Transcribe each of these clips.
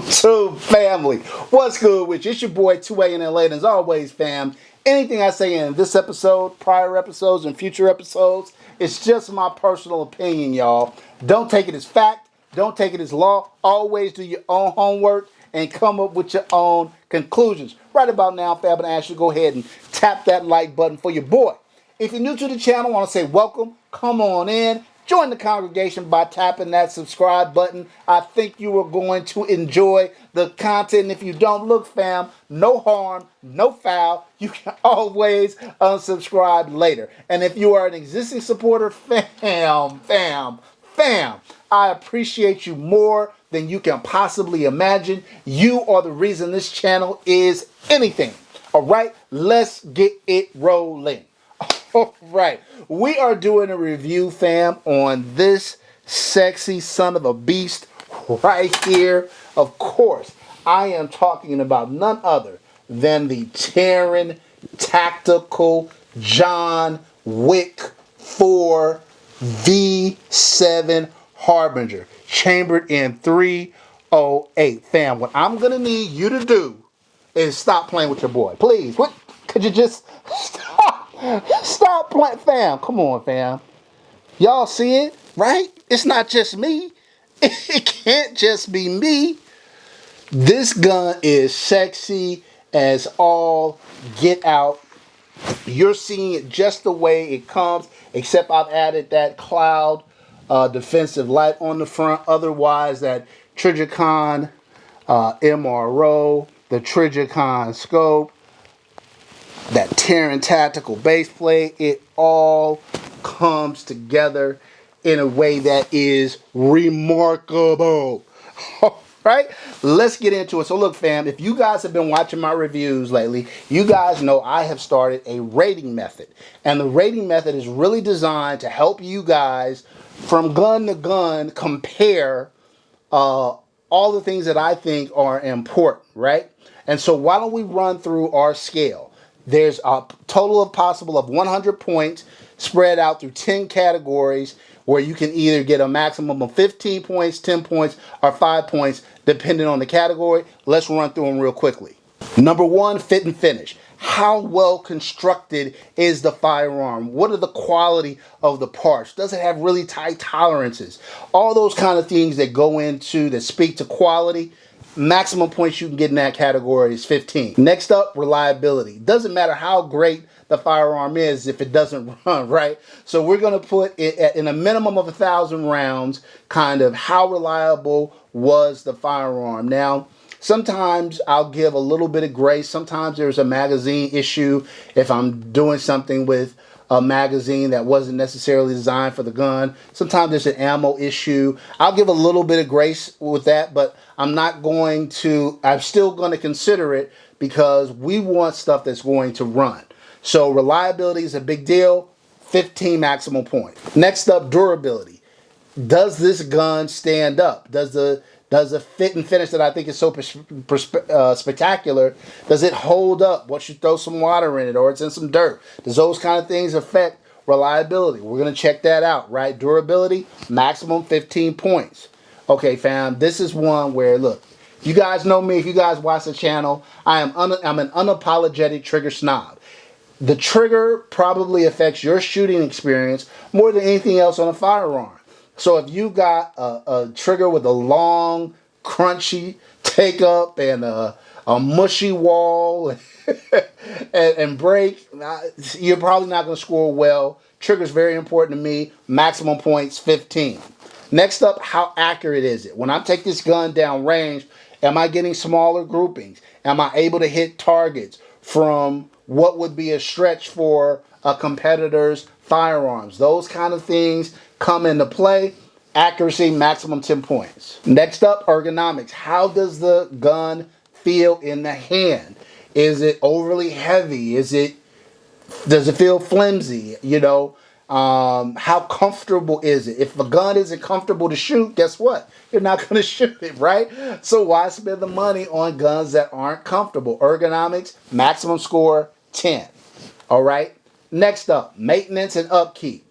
YouTube family, what's good with you? It's your boy 2A-N-LA, and as always, fam, anything I say in this episode, prior episodes, and future episodes, it's just my personal opinion, y'all. Don't take it as fact, don't take it as law. Always do your own homework and come up with your own conclusions. Right about now, fam, I'm going to ask you to go ahead and tap that like button for your boy. If you're new to the channel, I want to say welcome, come on in. Join the congregation by tapping that subscribe button. I think you are going to enjoy the content. And if you don't, look, fam, no harm, no foul. You can always unsubscribe later. And if you are an existing supporter, fam, I appreciate you more than you can possibly imagine. You are the reason this channel is anything. All right, let's get it rolling. All right, we are doing a review, fam, on this sexy son of a beast right here. Of course, I am talking about none other than the Taran Tactical John Wick 4 V7 Harbinger, chambered in 308. Fam, what I'm going to need you to do is stop playing with your boy. Please, what? Could you just stop? Stop playing, fam. Come on, fam. Y'all see it, right? It's not just me. It can't just be me. This gun is sexy as all get out. You're seeing it just the way it comes, except I've added that cloud defensive light on the front. Otherwise, that Trijicon MRO, the Trijicon scope, that Taran Tactical base plate, it all comes together in a way that is remarkable. All right, let's get into it. So look, fam, if you guys have been watching my reviews lately, you guys know I have started a rating method. And the rating method is really designed to help you guys from gun to gun compare all the things that I think are important, right? And so why don't we run through our scale? There's a total of possible of 100 points spread out through 10 categories where you can either get a maximum of 15 points, 10 points, or 5 points depending on the category. Let's run through them real quickly. Number one, fit and finish. How well constructed is the firearm? What are the quality of the parts? Does it have really tight tolerances? All those kind of things that go into, that speak to quality. Maximum points you can get in that category is 15. Next up, reliability. Doesn't matter how great the firearm is if it doesn't run, right? So we're going to put it at, in a minimum of 1,000 rounds, kind of how reliable was the firearm. Now, sometimes I'll give a little bit of grace. Sometimes there's a magazine issue if I'm doing something with a magazine that wasn't necessarily designed for the gun. Sometimes there's an ammo issue. I'll give a little bit of grace with that, but I'm still going to consider it because we want stuff that's going to run. So reliability is a big deal. 15 maximum points. Next up, durability. Does this gun stand up? Does the fit and finish that I think is so spectacular, does it hold up once you throw some water in it or it's in some dirt? Does those kind of things affect reliability? We're going to check that out, right? Durability, maximum 15 points. Okay, fam, this is one where, look, you guys know me. If you guys watch the channel, I'm an unapologetic trigger snob. The trigger probably affects your shooting experience more than anything else on a firearm. So if you got a trigger with a long, crunchy take up and a mushy wall and break, you're probably not going to score well. Trigger's very important to me. Maximum points, 15. Next up, how accurate is it? When I take this gun down range, am I getting smaller groupings? Am I able to hit targets from what would be a stretch for a competitor's firearms? Those kind of things come into play. Accuracy, maximum 10 points. Next up, ergonomics. How does the gun feel in the hand? Is it overly heavy? Does it feel flimsy? You know, how comfortable is it? If a gun isn't comfortable to shoot, guess what? You're not going to shoot it, right? So why spend the money on guns that aren't comfortable? Ergonomics, maximum score, 10. All right. Next up, maintenance and upkeep.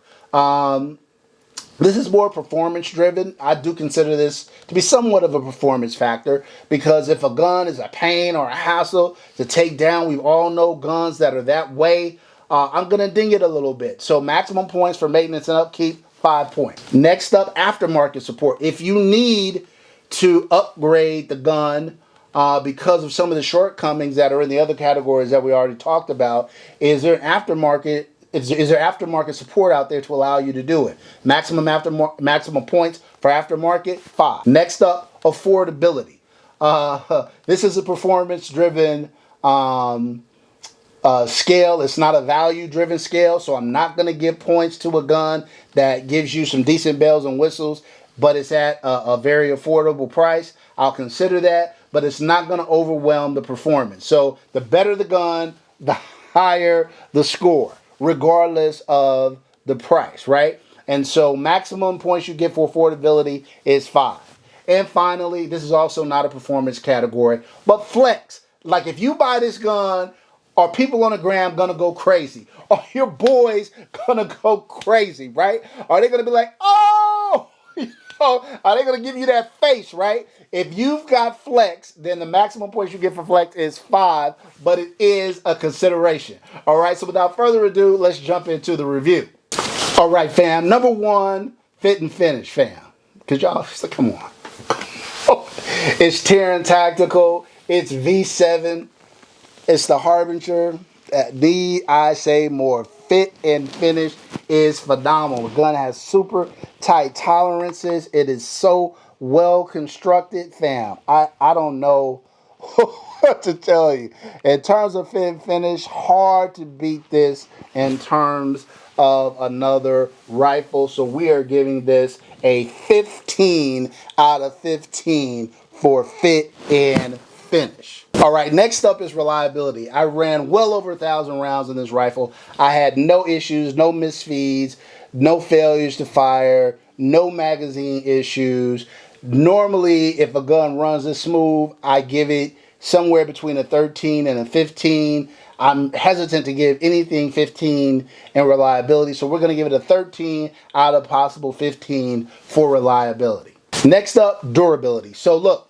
This is more performance driven. I do consider this to be somewhat of a performance factor because if a gun is a pain or a hassle to take down, we all know guns that are that way, I'm going to ding it a little bit. So maximum points for maintenance and upkeep, 5 points. Next up, aftermarket support. If you need to upgrade the gun because of some of the shortcomings that are in the other categories that we already talked about, is there an aftermarket? Is there aftermarket support out there to allow you to do it? Maximum points for aftermarket, 5. Next up, affordability. This is a performance-driven scale. It's not a value-driven scale, so I'm not going to give points to a gun that gives you some decent bells and whistles, but it's at a very affordable price. I'll consider that, but it's not going to overwhelm the performance. So the better the gun, the higher the score, regardless of the price, right? And so maximum points you get for affordability is 5. And finally, this is also not a performance category, but flex. Like if you buy this gun, are people on the gram gonna go crazy? Are your boys gonna go crazy, right? Are they gonna be like, oh, are they gonna give you that face, right? If you've got flex, then the maximum points you get for flex is 5, but it is a consideration. All right, so without further ado, let's jump into the review. All right, fam. Number 1, fit and finish, fam. Because y'all, come on. It's Taran Tactical. It's V7. It's the Harbinger. Need I say more? Fit and finish is phenomenal. The gun has super tight tolerances. It is so well constructed, fam. I don't know what to tell you. In terms of fit and finish, hard to beat this in terms of another rifle. So we are giving this a 15 out of 15 for fit and finish. All right, next up is reliability. I ran well over 1,000 rounds in this rifle. I had no issues, no misfeeds, no failures to fire, no magazine issues. Normally, if a gun runs this smooth, I give it somewhere between a 13 and a 15. I'm hesitant to give anything 15 in reliability, so we're going to give it a 13 out of possible 15 for reliability. Next up, durability. So look,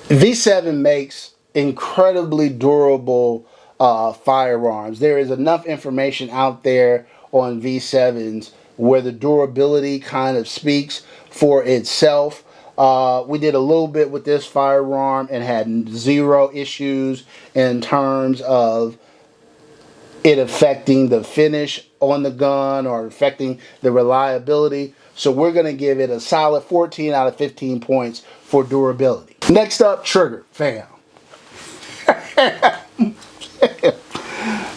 V7 makes incredibly durable firearms. There is enough information out there on V7s where the durability kind of speaks for itself. We did a little bit with this firearm and had 0 issues in terms of it affecting the finish on the gun or affecting the reliability. So we're going to give it a solid 14 out of 15 points for durability. Next up, trigger, fam.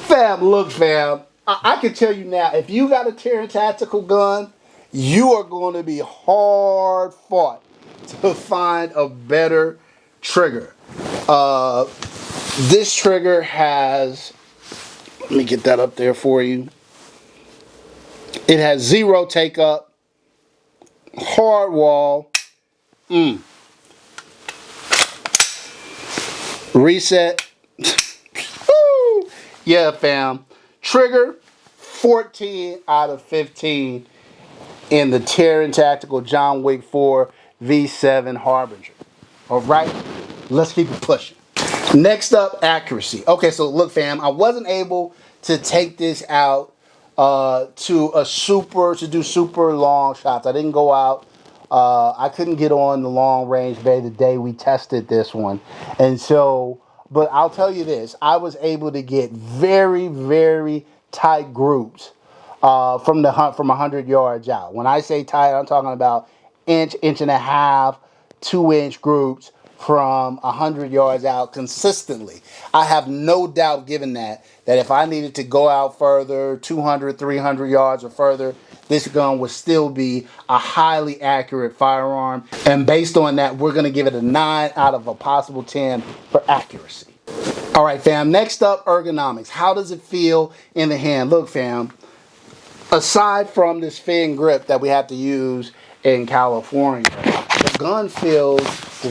Fam, look, fam. I can tell you now, if you got a Taran Tactical gun, you are going to be hard fought to find a better trigger. This trigger has, let me get that up there for you. It has 0 take up, hard wall, reset. Yeah, fam. Trigger, 14 out of 15 in the Taran Tactical John Wick 4 V7 Harbinger. All right, let's keep it pushing. Next up, accuracy. Okay, so look, fam, I wasn't able to take this out to do super long shots. I didn't go out. I couldn't get on the long range bay the day we tested this one, and so. But I'll tell you this, I was able to get very, very tight groups from 100 yards out. When I say tight, I'm talking about inch and a half, 2-inch groups from 100 yards out consistently. I have no doubt, given that if I needed to go out further, 200, 300 yards or further, this gun would still be a highly accurate firearm. And based on that, we're going to give it a 9 out of a possible 10 for accuracy. All right, fam. Next up, ergonomics. How does it feel in the hand? Look, fam, aside from this fin grip that we have to use in California, the gun feels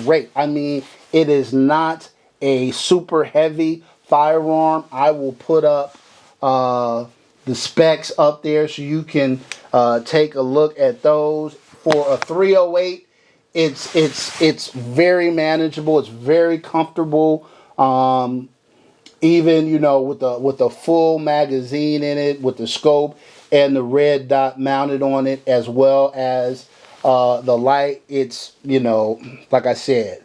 great. I mean, it is not a super heavy firearm. I will put up the specs up there so you can take a look at those. For a 308, it's very manageable. It's very comfortable. Even, you know, with the full magazine in it, with the scope and the red dot mounted on it, as well as the light. It's, you know, like I said,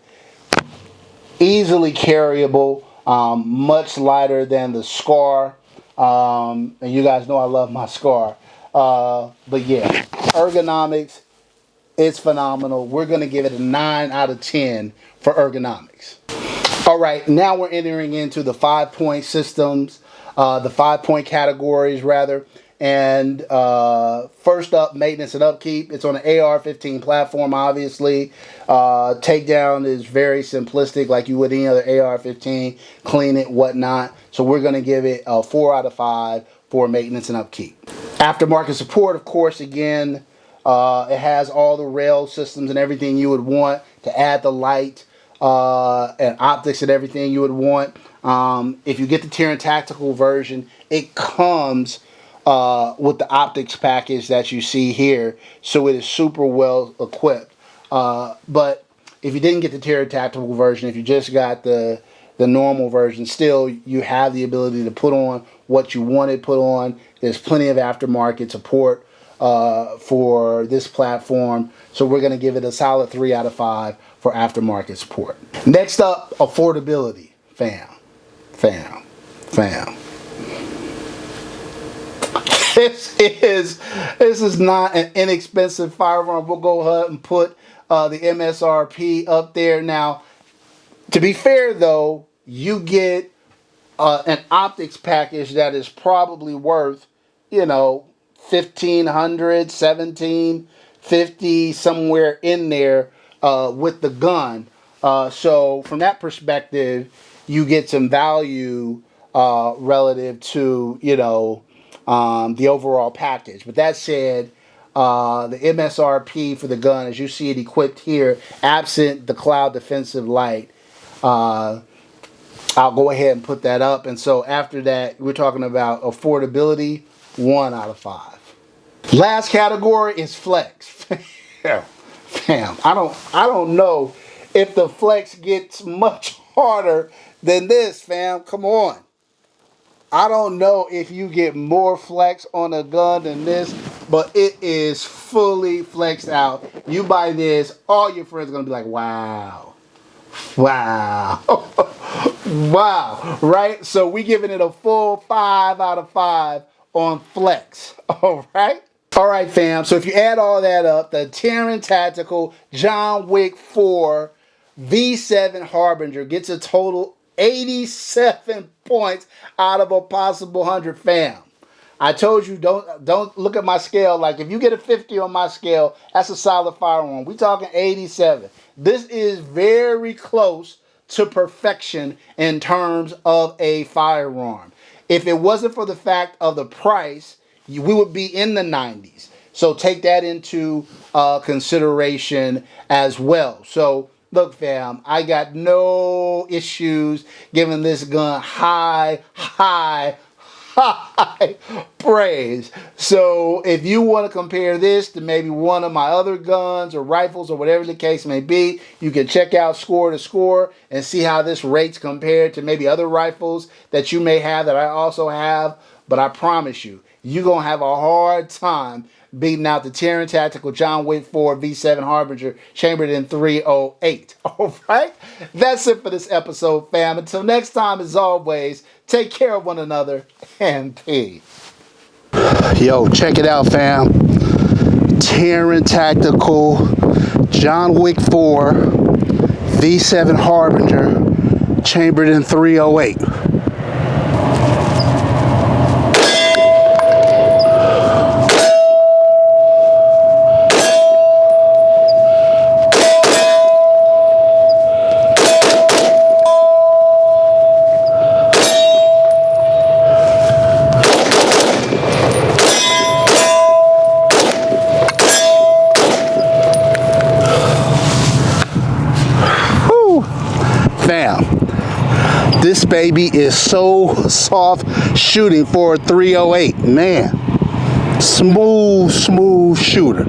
easily carryable, much lighter than the Scar. And you guys know I love my Scar. But yeah, ergonomics, it's phenomenal. We're going to give it a 9 out of 10 for ergonomics. All right, now we're entering into the 5-point systems, the 5-point categories rather. And first up, maintenance and upkeep. It's on an AR-15 platform, obviously. Takedown is very simplistic, like you would any other AR-15. Clean it, whatnot. So we're going to give it a 4 out of 5 for maintenance and upkeep. Aftermarket support, of course, again, it has all the rail systems and everything you would want to add the light and optics and everything you would want. If you get the Taran Tactical version, it comes with the optics package that you see here, so it is super well equipped. But if you didn't get the Taran Tactical version, if you just got the normal version, still you have the ability to put on what you want to put on. There's plenty of aftermarket support for this platform, so we're going to give it a solid 3 out of 5 for aftermarket support. Next up, affordability. Fam. This is not an inexpensive firearm. We'll go ahead and put the MSRP up there. Now, to be fair though, you get an optics package that is probably worth, you know, $1,500, $1,750, somewhere in there with the gun. So from that perspective, you get some value relative to, you know, the overall package. But that said, the MSRP for the gun, as you see it equipped here, absent the cloud defensive light, I'll go ahead and put that up. And so after that, we're talking about affordability, 1 out of 5. Last category is flex. Fam, I don't know if the flex gets much harder than this, fam. Come on. I don't know if you get more flex on a gun than this, but it is fully flexed out. You buy this, all your friends are going to be like, wow. Wow. Wow. Right? So we giving it a full 5 out of 5 on flex. All right? All right, fam. So if you add all that up, the Taran Tactical John Wick 4 V7 Harbinger gets a total 87 points out of a possible 100, fam. I told you, don't look at my scale. Like, if you get a 50 on my scale, that's a solid firearm. We talking 87. This is very close to perfection in terms of a firearm. If it wasn't for the fact of the price, we would be in the 90s. So take that into consideration as well. So look, fam, I got no issues giving this gun high praise. So if you want to compare this to maybe one of my other guns or rifles or whatever the case may be, you can check out Score to Score and see how this rates compared to maybe other rifles that you may have that I also have. But I promise you, you're going to have a hard time beating out the Taran Tactical John Wick 4 V7 Harbinger chambered in 308. All right? That's it for this episode, fam. Until next time, as always, take care of one another and peace. Yo, check it out, fam. Taran Tactical John Wick 4 V7 Harbinger chambered in 308. Bam. This baby is so soft shooting for a 308. Man, smooth shooter.